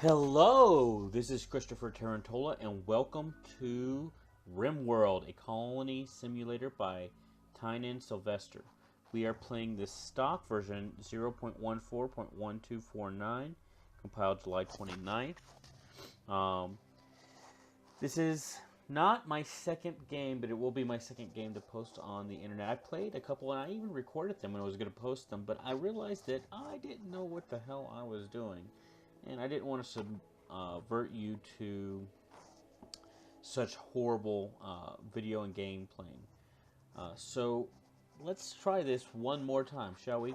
Hello, this is Christopher Tarantola, and welcome to RimWorld, a colony simulator by Tynan Sylvester. We are playing the stock version 0.14.1249, compiled July 29th. This is not my second game, but it will be my second game to post on the internet. I played a couple, and I even recorded them when I was going to post them, but I realized that I didn't know what the hell I was doing. And I didn't want to subvert you to such horrible video and game playing. So let's try this one more time, shall we?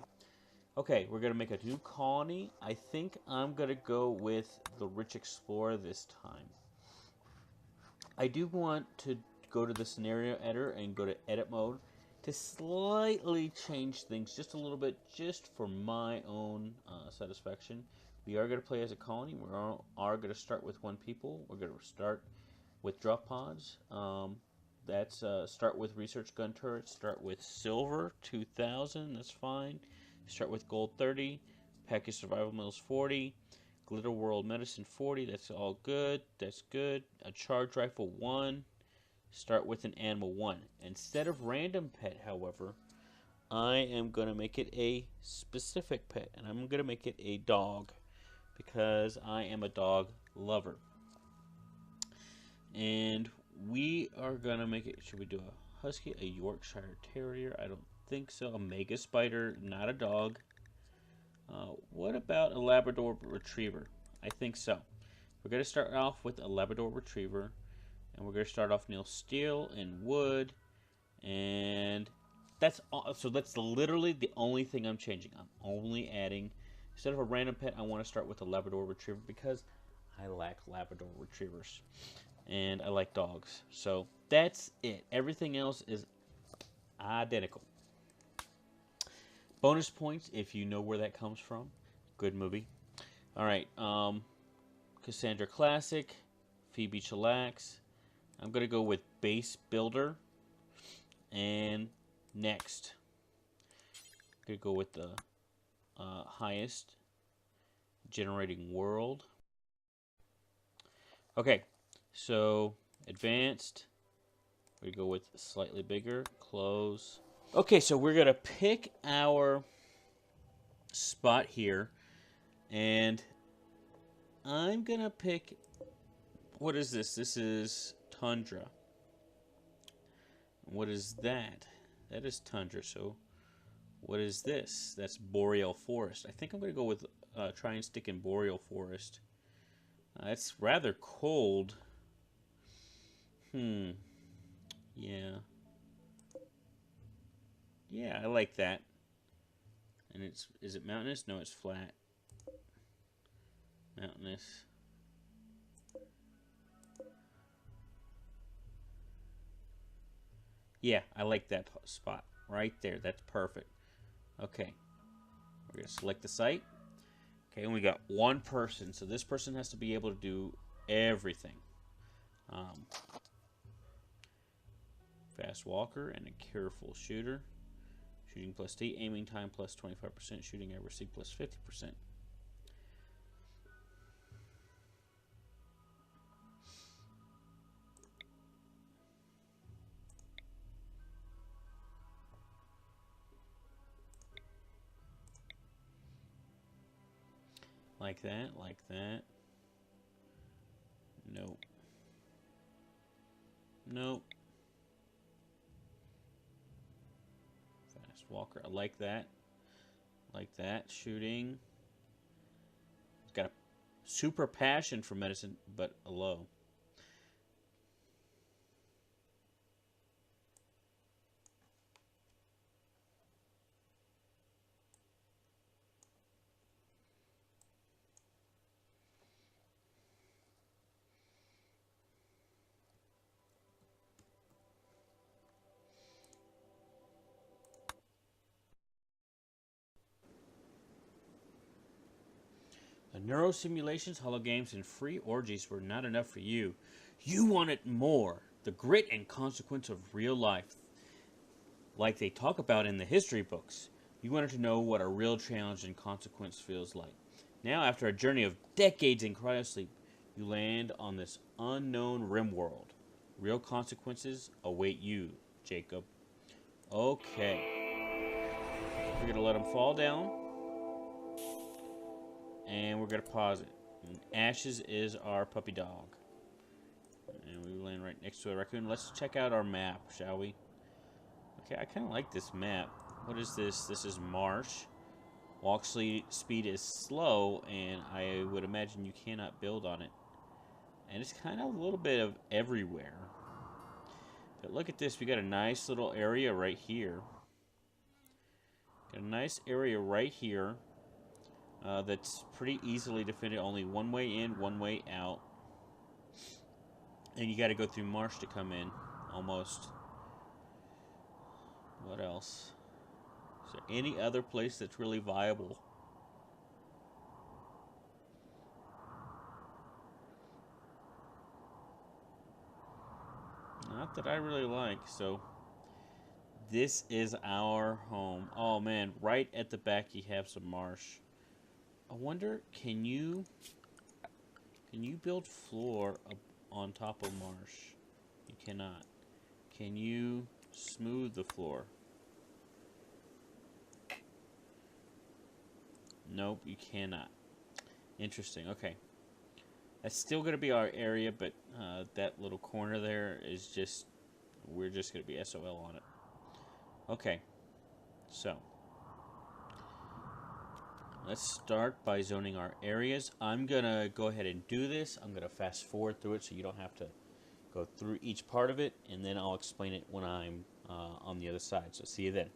Okay, we're going to make a new colony. I think I'm going to go with the Rich Explorer this time. I do want to go to the scenario editor and go to edit mode to slightly change things just a little bit, just for my own satisfaction. We are going to play as a colony. We are going to start with one people. We're going to start with drop pods. That's start with research gun turrets. Start with silver 2,000. That's fine. Start with gold 30. Package survival mills 40. Glitter world medicine 40. That's all good. That's good. A charge rifle 1. Start with an animal 1. Instead of random pet, however, I am going to make it a specific pet, and I'm going to make it a dog, because I am a dog lover. And we are going to make it, should we do a husky, a Yorkshire Terrier? I don't think so. A mega spider, not a dog. What about a Labrador Retriever? I think so. We're going to start off with a Labrador Retriever, and we're going to start off nail steel and wood, and that's all. So that's literally the only thing I'm changing. I'm only adding, instead of a random pet, I want to start with a Labrador Retriever because I like Labrador Retrievers and I like dogs. So that's it. Everything else is identical. Bonus points if you know where that comes from. Good movie. Alright, Cassandra Classic, Phoebe Chillax. I'm going to go with Base Builder. And next, I'm going to go with the highest generating world. Okay, so advanced. We go with slightly bigger, close. Okay, so we're going to pick our spot here, and I'm going to pick, what is this? This is tundra. What is that? That is tundra, so what is this? That's boreal forest. I think I'm going to go with, try and stick in boreal forest. It's rather cold. Yeah. Yeah, I like that. And is it mountainous? No, it's flat. Mountainous. Yeah, I like that spot right there. That's perfect. Okay. We're going to select the site. Okay, and we got one person. So this person has to be able to do everything. Fast walker and a careful shooter. Shooting plus T, aiming time plus 25%, shooting accuracy plus 50%. Like that, like that. Nope. Nope. Fast walker, I like that. Like that, shooting. Got a super passion for medicine, but a low. The neuro simulations, hologames, and free orgies were not enough for you. You wanted more. The grit and consequence of real life, like they talk about in the history books. You wanted to know what a real challenge and consequence feels like. Now, after a journey of decades in cryosleep, you land on this unknown RimWorld. Real consequences await you, Jacob. Okay. We're going to let him fall down. And we're going to pause it. And Ashes is our puppy dog. And we land right next to a raccoon. Let's check out our map, shall we? Okay, I kind of like this map. What is this? This is marsh. Walk speed is slow, and I would imagine you cannot build on it. And it's kind of a little bit of everywhere. But look at this. We got a nice little area right here. Got a nice area right here that's pretty easily defended. Only one way in, one way out. And you got to go through marsh to come in, almost. What else? Is there any other place that's really viable? Not that I really like, so this is our home. Oh man, right at the back you have some marsh. I wonder, can you build floor up on top of marsh? You cannot. Can you smooth the floor? Nope, you cannot. Interesting. Okay. That's still going to be our area, but that little corner there is just, we're just going to be SOL on it. Okay. So, let's start by zoning our areas. I'm going to go ahead and do this. I'm going to fast forward through it so you don't have to go through each part of it, and then I'll explain it when I'm on the other side. So, see you then.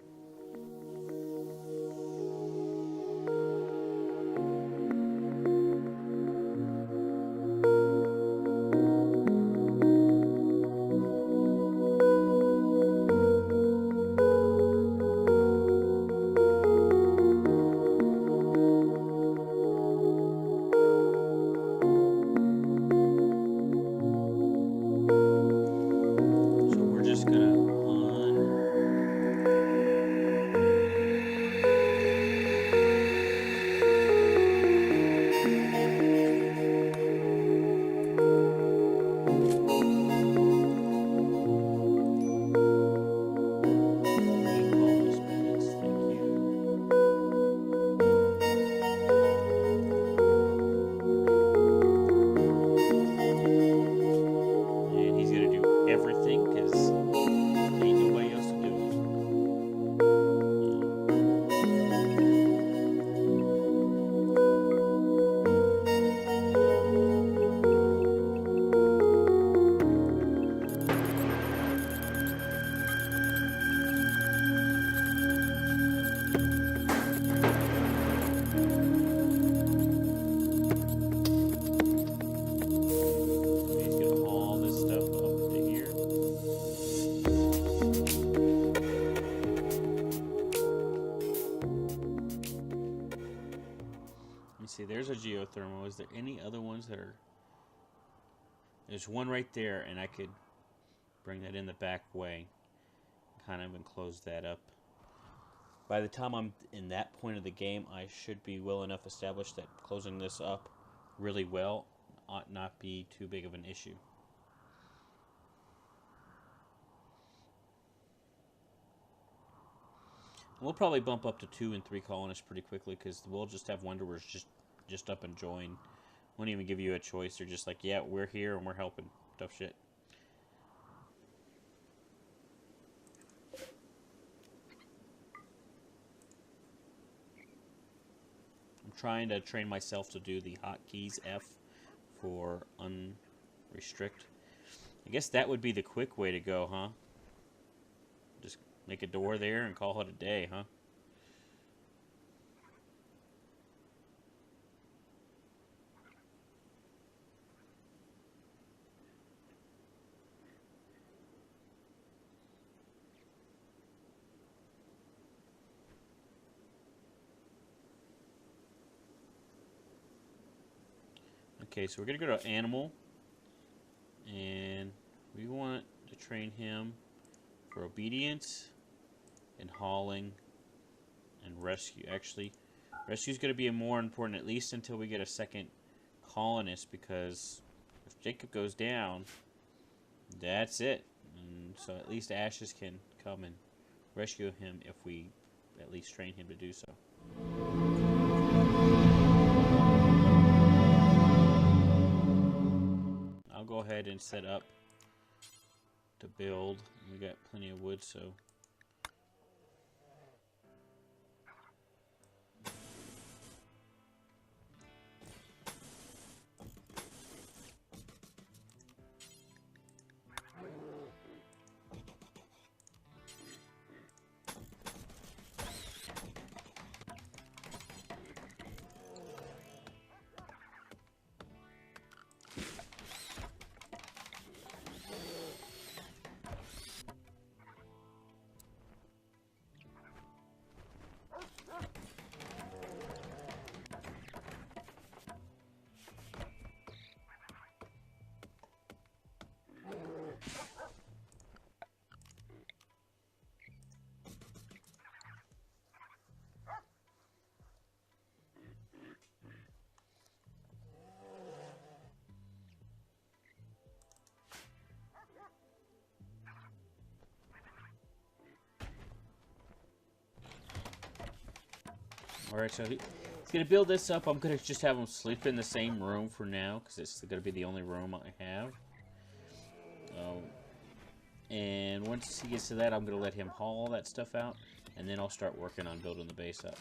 See, there's a geothermal. Is there any other ones that are... There's one right there, and I could bring that in the back way. Kind of enclose that up. By the time I'm in that point of the game, I should be well enough established that closing this up really well ought not be too big of an issue. We'll probably bump up to 2 and 3 colonists pretty quickly because we'll just have wanderers just up and join. Won't even give you a choice. They're just like, yeah, we're here and we're helping. Tough shit. I'm trying to train myself to do the hotkeys F for unrestrict. I guess that would be the quick way to go, huh? Just make a door there and call it a day, huh? Okay, so we're going to go to animal, and we want to train him for obedience and hauling and rescue. Actually, Rescue's going to be more important, at least until we get a second colonist, because if Jacob goes down, that's it. And so at least Ashes can come and rescue him if we at least train him to do so. I'll go ahead and set up to build. We got plenty of wood, so alright, so he's going to build this up. I'm going to just have him sleep in the same room for now, because it's going to be the only room I have. And once he gets to that, I'm going to let him haul all that stuff out, and then I'll start working on building the base up.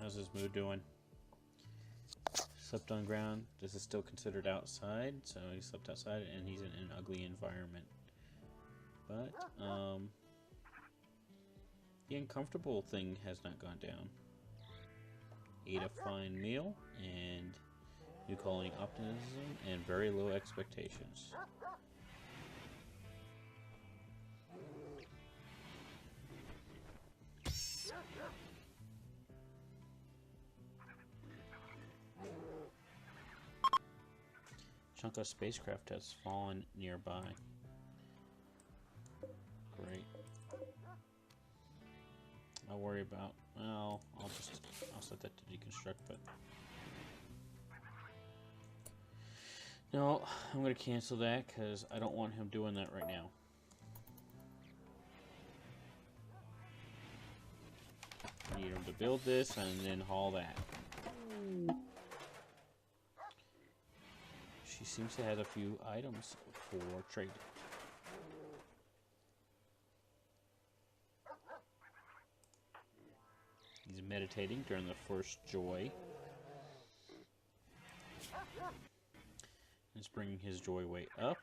How's his mood doing? Slept on ground. This is still considered outside, so he slept outside, and he's in an ugly environment. But the uncomfortable thing has not gone down. Ate a fine meal, and new colony optimism, and very low expectations. Chunk of spacecraft has fallen nearby. Great. I'll worry about, well, I'll set that to deconstruct, but no, I'm going to cancel that because I don't want him doing that right now. I need him to build this and then haul that. She seems to have a few items for trade. He's meditating during the first joy. It's bringing his joy weight up.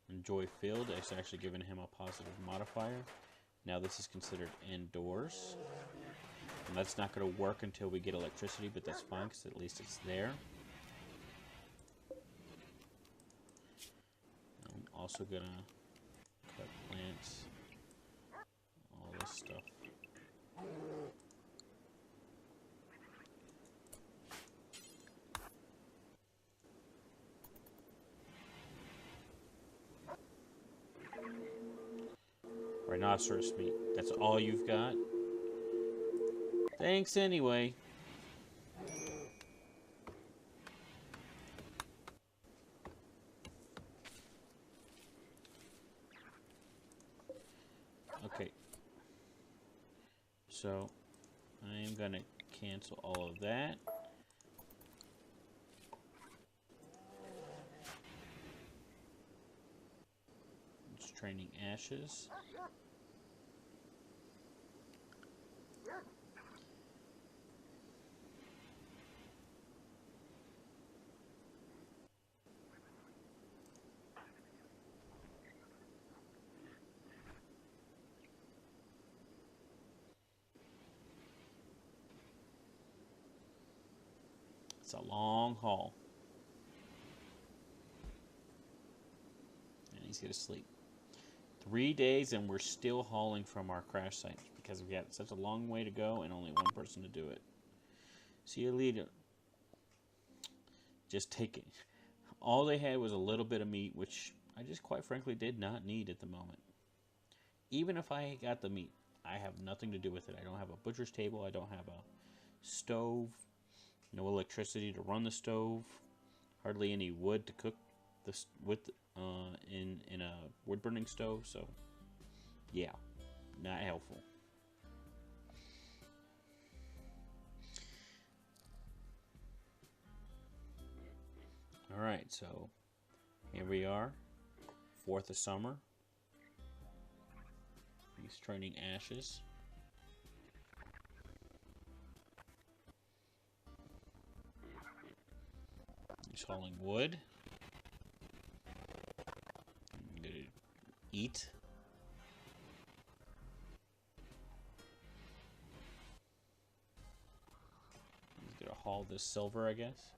And joy filled, it's actually giving him a positive modifier. Now this is considered indoors. And that's not going to work until we get electricity, but that's fine because at least it's there. Also gonna cut plants, all this stuff. Rhinoceros meat. That's all you've got? Thanks anyway. Okay, so I am going to cancel all of that. training ashes. It's a long haul. And he's going to sleep. 3 days and we're still hauling from our crash site because we got such a long way to go and only one person to do it. See you later. Just take it. All they had was a little bit of meat, which I just quite frankly did not need at the moment. Even if I got the meat, I have nothing to do with it. I don't have a butcher's table. I don't have a stove. No electricity to run the stove. Hardly any wood to cook this with in a wood burning stove. So yeah, not helpful. All right, so here we are, 4th of summer. He's training ashes. He's hauling wood. I'm gonna eat. He's gonna haul this silver, I guess.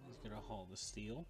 He's gonna haul the steel.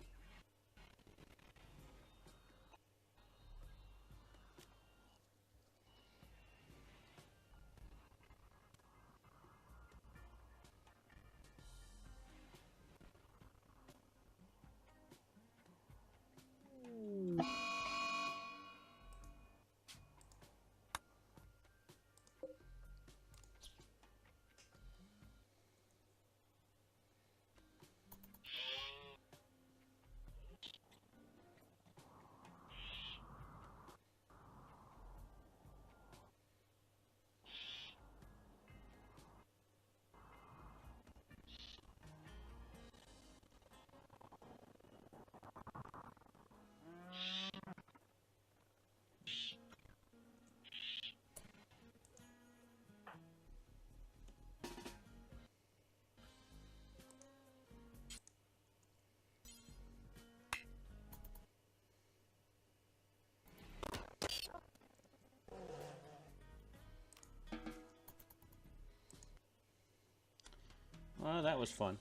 Well, that was fun.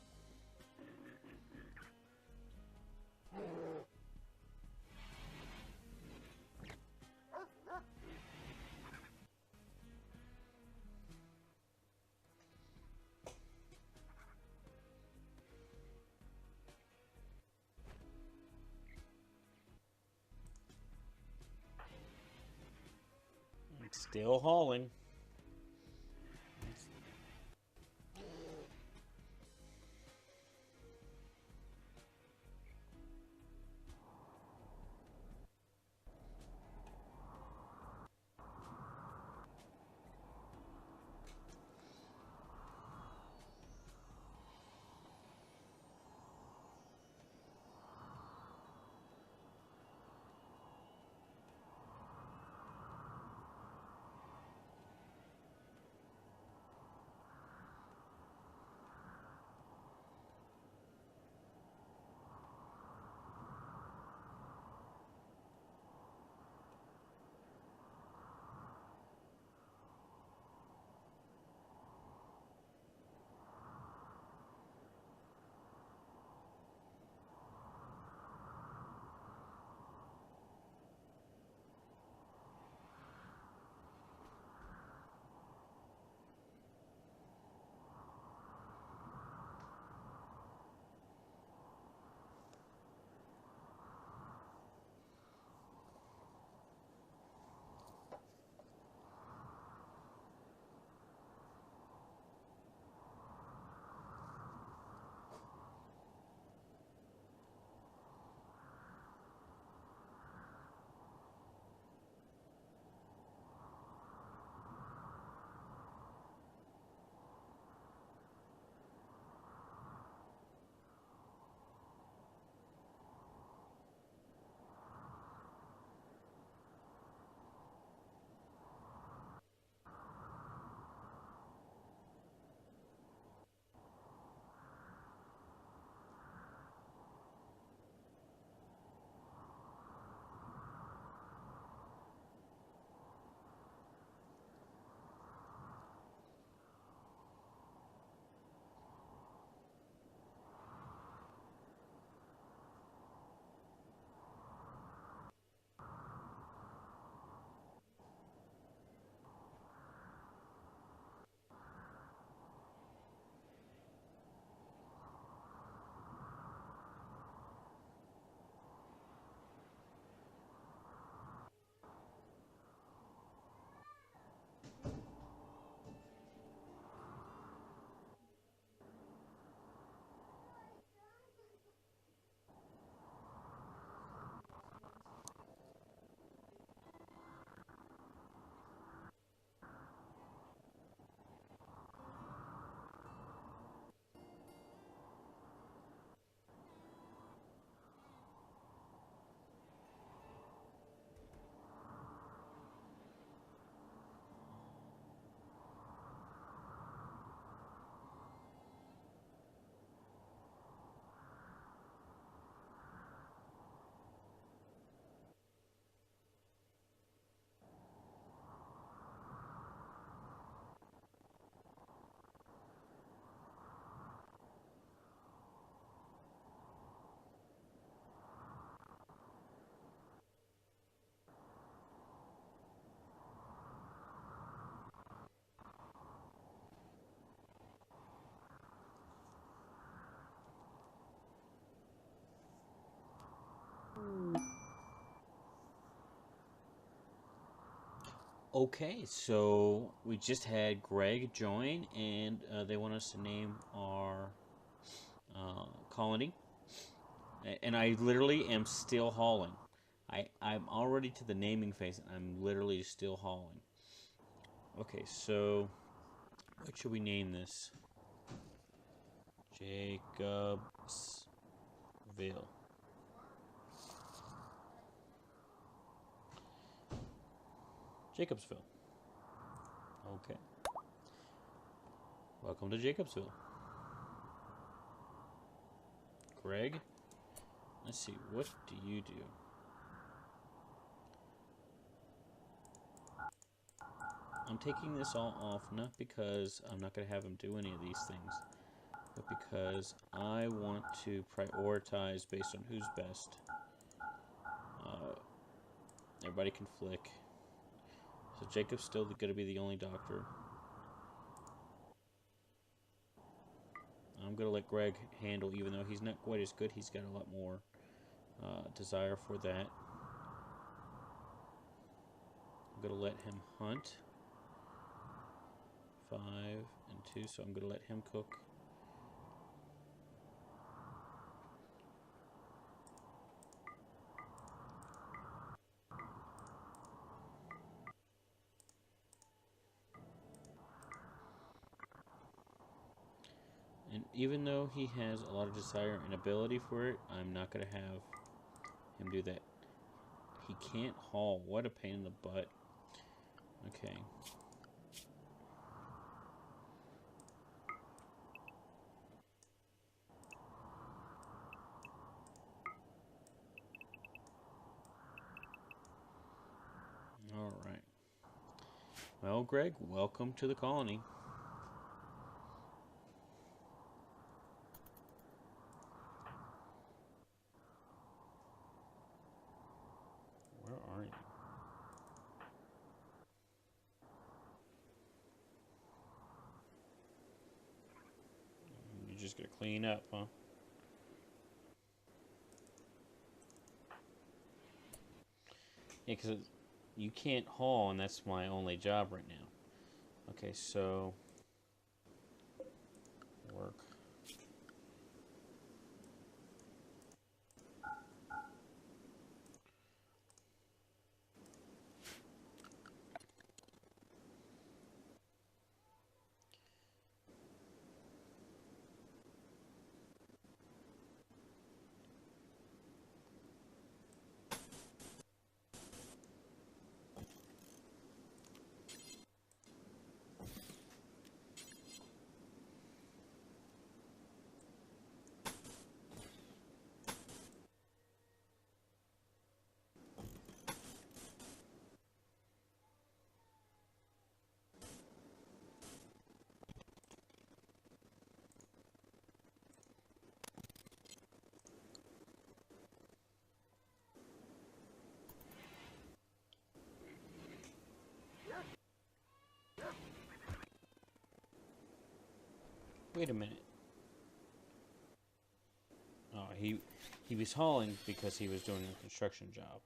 Still hauling. Okay, so we just had Greg join, and they want us to name our colony. And I literally am still hauling. I'm already to the naming phase. I'm literally still hauling. Okay, so what should we name this? Jacobsville. Jacobsville. Okay. Welcome to Jacobsville. Greg, let's see, what do you do? I'm taking this all off not because I'm not going to have him do any of these things, but because I want to prioritize based on who's best. Everybody can flick. So Jacob's still going to be the only doctor. I'm going to let Greg handle, even though he's not quite as good, he's got a lot more desire for that. I'm going to let him hunt. 5 and 2, so I'm going to let him cook. And even though he has a lot of desire and ability for it, I'm not going to have him do that. He can't haul. What a pain in the butt. Okay. Alright. Well, Greg, welcome to the colony. Where are you? You're just going to clean up, huh? Yeah, because you can't haul, and that's my only job right now. Okay, so work. Wait a minute. Oh, he was hauling because he was doing a construction job.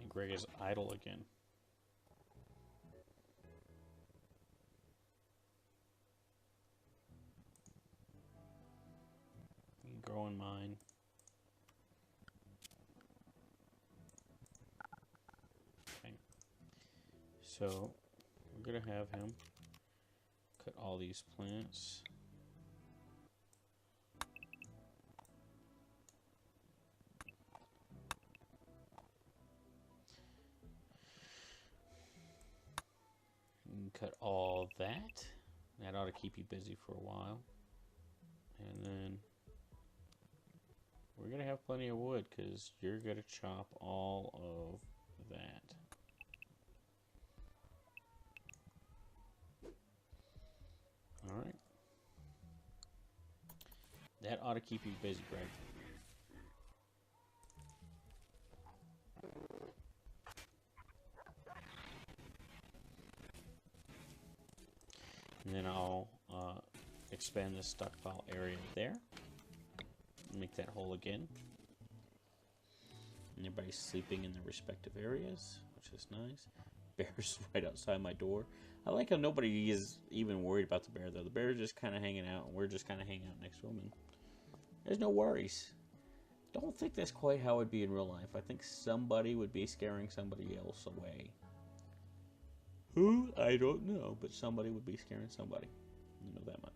And Greg is idle again. You can grow in mine. Okay. So we're gonna have him cut all these plants. cut all that. That ought to keep you busy for a while. And then we're going to have plenty of wood because you're going to chop all of that. Alright. That ought to keep you busy, Greg. And then I'll expand the stockpile area there. Make that whole again. And everybody's sleeping in their respective areas, which is nice. Bear's right outside my door. I like how nobody is even worried about the bear, though. The bear's just kind of hanging out, and we're just kind of hanging out next to him. And there's no worries. Don't think that's quite how it'd be in real life. I think somebody would be scaring somebody else away. Who? I don't know, but somebody would be scaring somebody. You know that much.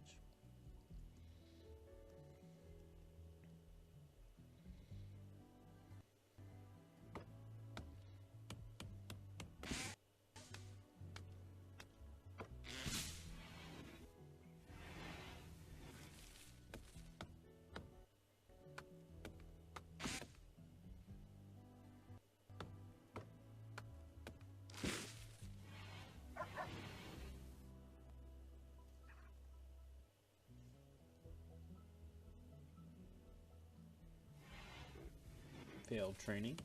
Failed training.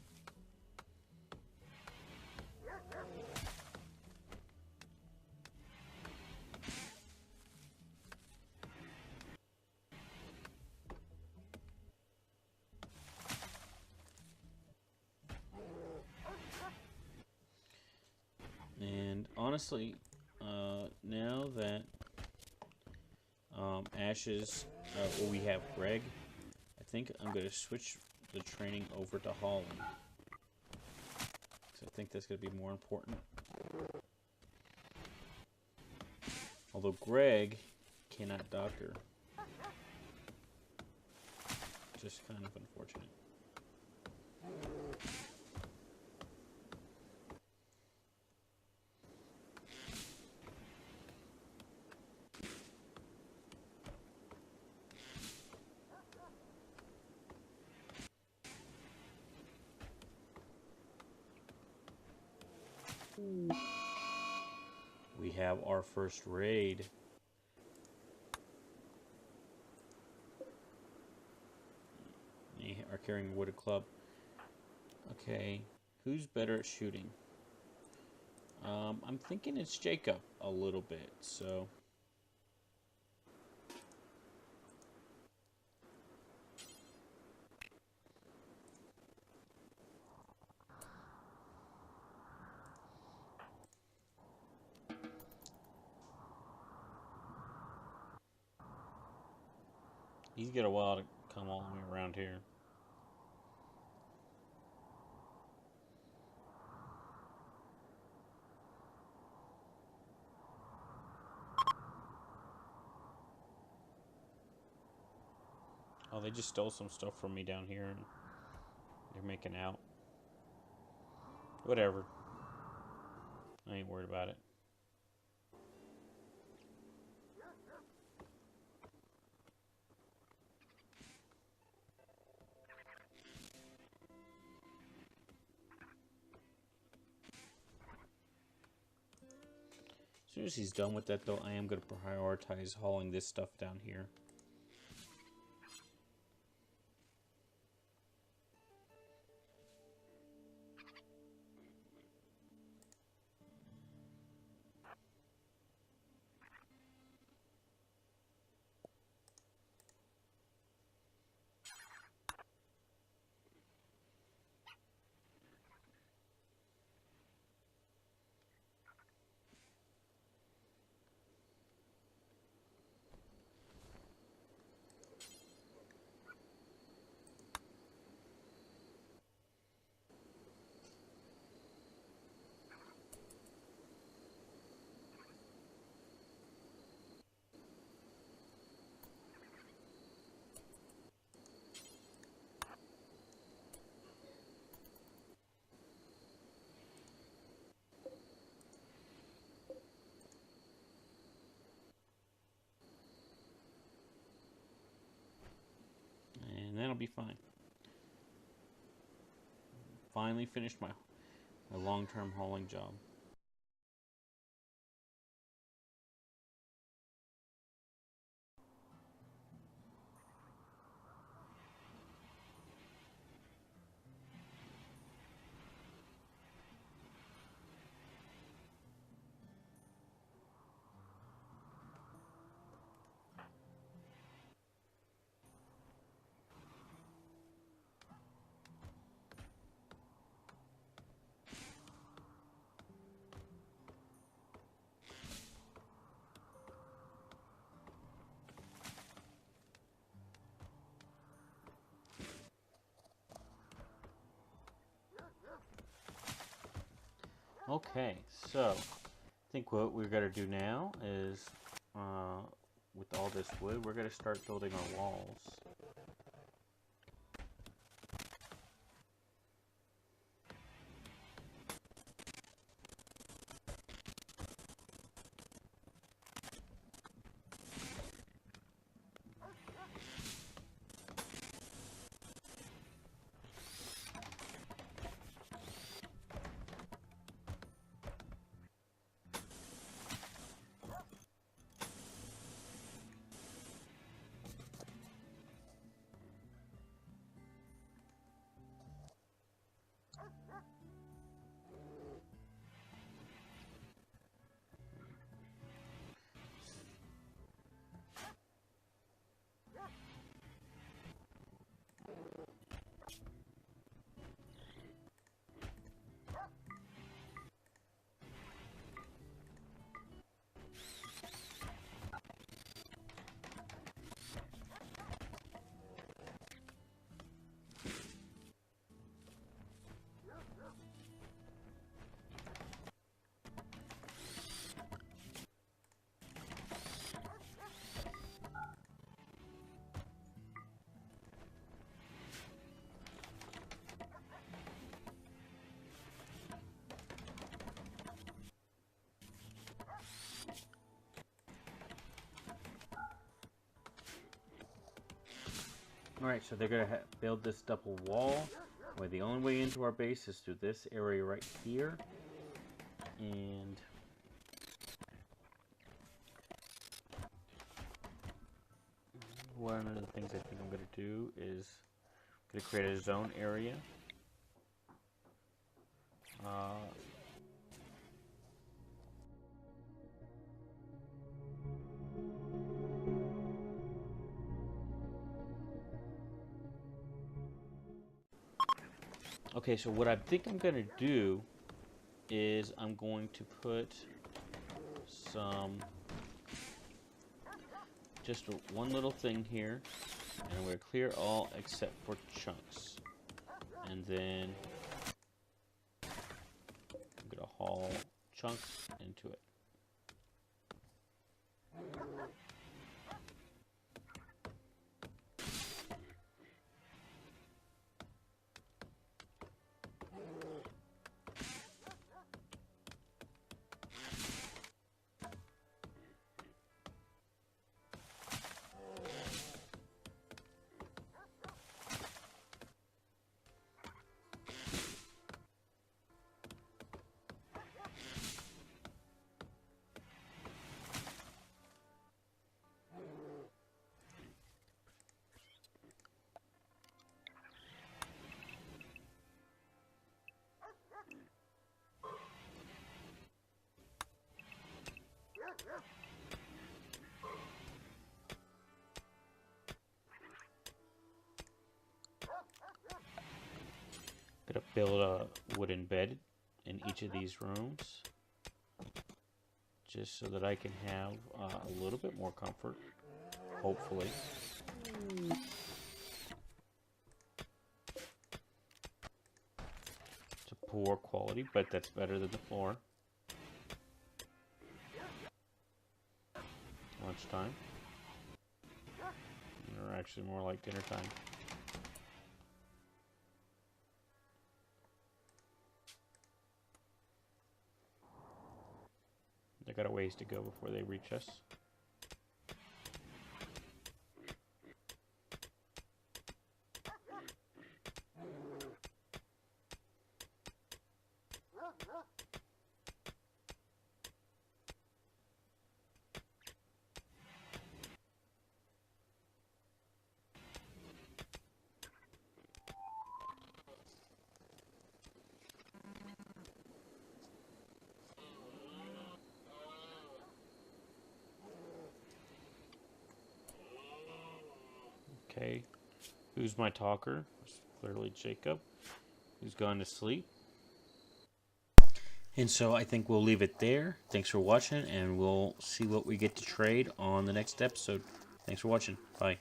And honestly, now that Ash's, well, we have Greg, I think I'm going to switch the training over to hauling. So I think that's going to be more important. Although Greg cannot doctor. Just kind of unfortunate. We have our first raid. They are carrying a wooded club. Okay, who's better at shooting? I'm thinking it's Jacob a little bit, so... He's got a while to come all the way around here. Oh, they just stole some stuff from me down here and they're making out. Whatever. I ain't worried about it. As soon as he's done with that, though, I am going to prioritize hauling this stuff down here. be fine. Finally finished my long-term hauling job. Okay, so I think what we're going to do now is, with all this wood, we're going to start building our walls. Alright, so they're going to build this double wall, where the only way into our base is through this area right here. And one of the things I think I'm going to do is I'm going to create a zone area. Okay, so what I think I'm going to do is I'm going to put just one little thing here, and I'm going to clear all except for chunks. And then I'm going to haul chunks into it. Gonna build a wooden bed in each of these rooms, just so that I can have a little bit more comfort, hopefully. It's a poor quality, but that's better than the floor. Lunchtime. Or actually more like dinner time. They got a ways to go before they reach us. Okay, who's my talker? It's clearly Jacob, who's gone to sleep. And so I think we'll leave it there. Thanks for watching, and we'll see what we get to trade on the next episode. Thanks for watching. Bye.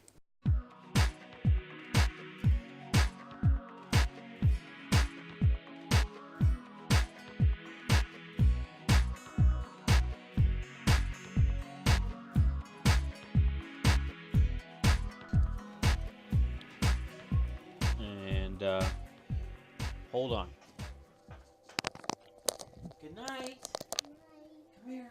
And hold on. Good night. Come here.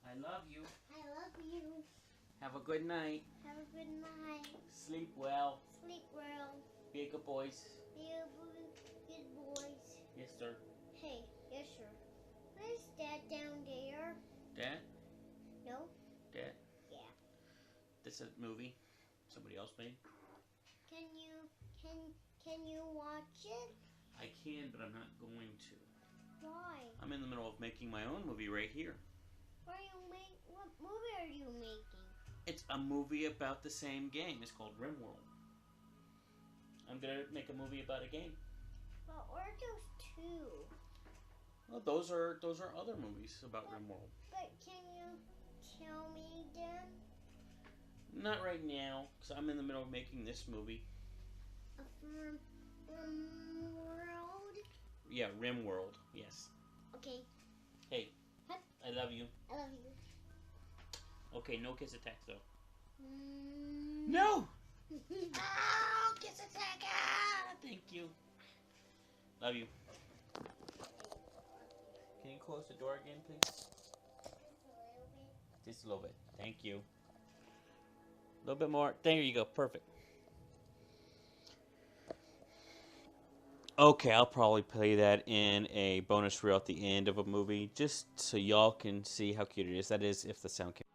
I love you. I love you. Have a good night. Have a good night. Sleep well. Sleep well. Be a good boys. Be a good boys. Yes, sir. Hey, yes, sir. Where's Dad down there? Dad? No? Dad? Yeah. This is a movie somebody else made. Can you watch it? I can, but I'm not going to. Why? I'm in the middle of making my own movie right here. What movie are you making? It's a movie about the same game. It's called RimWorld. I'm gonna make a movie about a game. Well, or those two. Well, those are other movies about RimWorld. But can you tell me then? Not right now, because I'm in the middle of making this movie. World? Yeah, RimWorld. Yes. Okay. Hey, What? I love you. I love you. Okay, no kiss attacks though. Mm. No! Oh, kiss attack! Ah, thank you. Love you. Can you close the door again, please? Just a little bit. Thank you. A little bit more. There you go. Perfect. Okay, I'll probably play that in a bonus reel at the end of a movie, just so y'all can see how cute it is. That is, if the sound can.